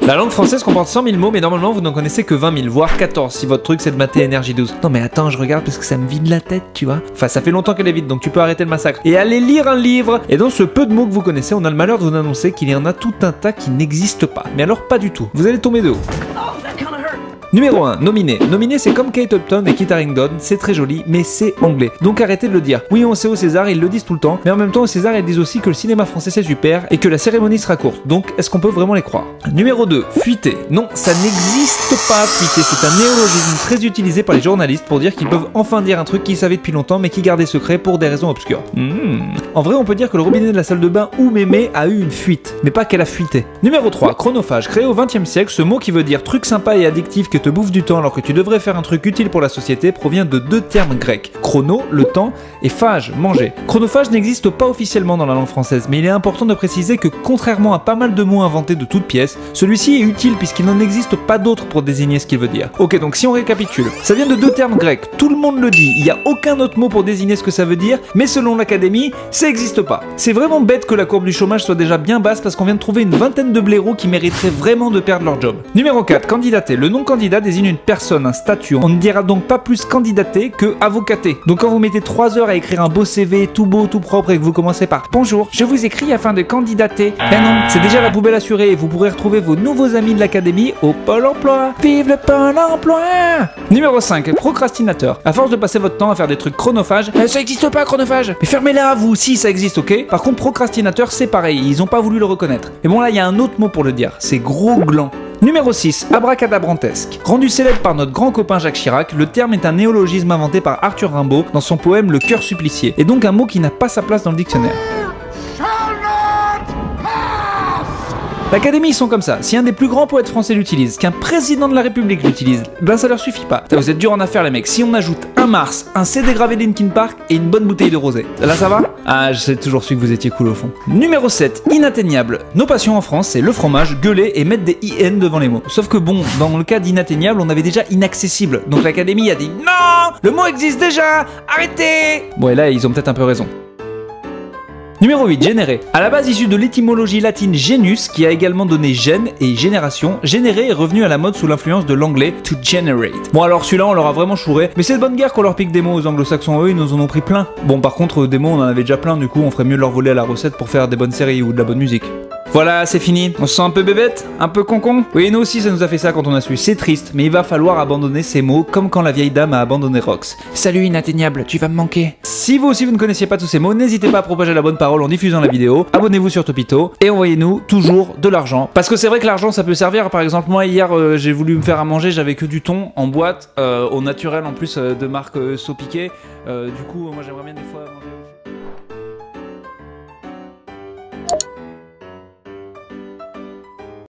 La langue française comporte 100 000 mots, mais normalement vous n'en connaissez que 20 000, voire 14 si votre truc c'est de mater énergie 12. Non mais attends, je regarde parce que ça me vide la tête, tu vois. Enfin, ça fait longtemps qu'elle est vide, donc tu peux arrêter le massacre. Et aller lire un livre. Et dans ce peu de mots que vous connaissez, on a le malheur de vous annoncer qu'il y en a tout un tas qui n'existent pas. Mais alors pas du tout. Vous allez tomber de haut. Numéro 1, nominé. Nominé, c'est comme Kate Upton et Kit Harington, c'est très joli, mais c'est anglais. Donc arrêtez de le dire. Oui, on sait au César, ils le disent tout le temps, mais en même temps au César, ils disent aussi que le cinéma français c'est super et que la cérémonie sera courte. Donc est-ce qu'on peut vraiment les croire? Numéro 2, fuité. Non, ça n'existe pas, fuité. C'est un néologisme très utilisé par les journalistes pour dire qu'ils peuvent enfin dire un truc qu'ils savaient depuis longtemps mais qui gardaient secret pour des raisons obscures. En vrai, on peut dire que le robinet de la salle de bain ou mémé a eu une fuite, mais pas qu'elle a fuité. Numéro 3, chronophage. Créé au XXe siècle, ce mot qui veut dire truc sympa et addictif que te bouffe du temps alors que tu devrais faire un truc utile pour la société provient de deux termes grecs. Chrono, le temps, et phage, manger. Chronophage n'existe pas officiellement dans la langue française, mais il est important de préciser que contrairement à pas mal de mots inventés de toutes pièces, celui-ci est utile puisqu'il n'en existe pas d'autre pour désigner ce qu'il veut dire. Ok, donc si on récapitule, ça vient de deux termes grecs, tout le monde le dit, il n'y a aucun autre mot pour désigner ce que ça veut dire, mais selon l'académie, ça n'existe pas. C'est vraiment bête que la courbe du chômage soit déjà bien basse parce qu'on vient de trouver une vingtaine de blaireaux qui mériteraient vraiment de perdre leur job. Numéro 4, candidater. Le nom candidat désigne une personne, un statut. On ne dira donc pas plus candidater que avocater. Donc quand vous mettez 3 heures à écrire un beau CV tout beau, tout propre et que vous commencez par bonjour, je vous écris afin de candidater. Ben non, c'est déjà la poubelle assurée et vous pourrez retrouver vos nouveaux amis de l'académie au Pôle emploi. Vive le Pôle emploi! Numéro 5, procrastinateur. À force de passer votre temps à faire des trucs chronophages, ça existe pas chronophage. Mais fermez-la à vous, si ça existe, ok? Par contre, procrastinateur, c'est pareil, ils ont pas voulu le reconnaître. Et bon là, il y a un autre mot pour le dire, c'est gros gland. Numéro 6, abracadabrantesque. Rendu célèbre par notre grand copain Jacques Chirac, le terme est un néologisme inventé par Arthur Rimbaud dans son poème Le cœur supplicié, et donc un mot qui n'a pas sa place dans le dictionnaire. L'Académie, ils sont comme ça. Si un des plus grands poètes français l'utilise, qu'un président de la République l'utilise, ben ça leur suffit pas. Vous êtes dur en affaires les mecs. Si on ajoute un Mars, un CD gravé de Linkin Park et une bonne bouteille de rosé, là ça va? Ah, j'ai toujours su que vous étiez cool au fond. Numéro 7, inatteignable. Nos passions en France, c'est le fromage, gueuler et mettre des IN devant les mots. Sauf que bon, dans le cas d'inatteignable, on avait déjà inaccessible. Donc l'Académie a dit non, le mot existe déjà, arrêtez! Bon et là, ils ont peut-être un peu raison. Numéro 8, générer. À la base issu de l'étymologie latine genus, qui a également donné gène et génération, générer est revenu à la mode sous l'influence de l'anglais to generate. Bon alors celui-là on leur a vraiment chouré, mais c'est de bonne guerre qu'on leur pique des mots aux anglo-saxons, eux ils nous en ont pris plein. Bon par contre des mots on en avait déjà plein, du coup on ferait mieux de leur voler à la recette pour faire des bonnes séries ou de la bonne musique. Voilà, c'est fini. On se sent un peu bébête? Un peu concon? Oui, nous aussi ça nous a fait ça quand on a su. C'est triste, mais il va falloir abandonner ces mots comme quand la vieille dame a abandonné Rox. Salut inatteignable, tu vas me manquer. Si vous aussi vous ne connaissiez pas tous ces mots, n'hésitez pas à propager la bonne parole en diffusant la vidéo. Abonnez-vous sur Topito et envoyez-nous toujours de l'argent. Parce que c'est vrai que l'argent ça peut servir. Par exemple, moi hier j'ai voulu me faire à manger, j'avais que du thon en boîte, au naturel en plus de marque Sopiquet. Du coup, moi j'aimerais bien des fois manger.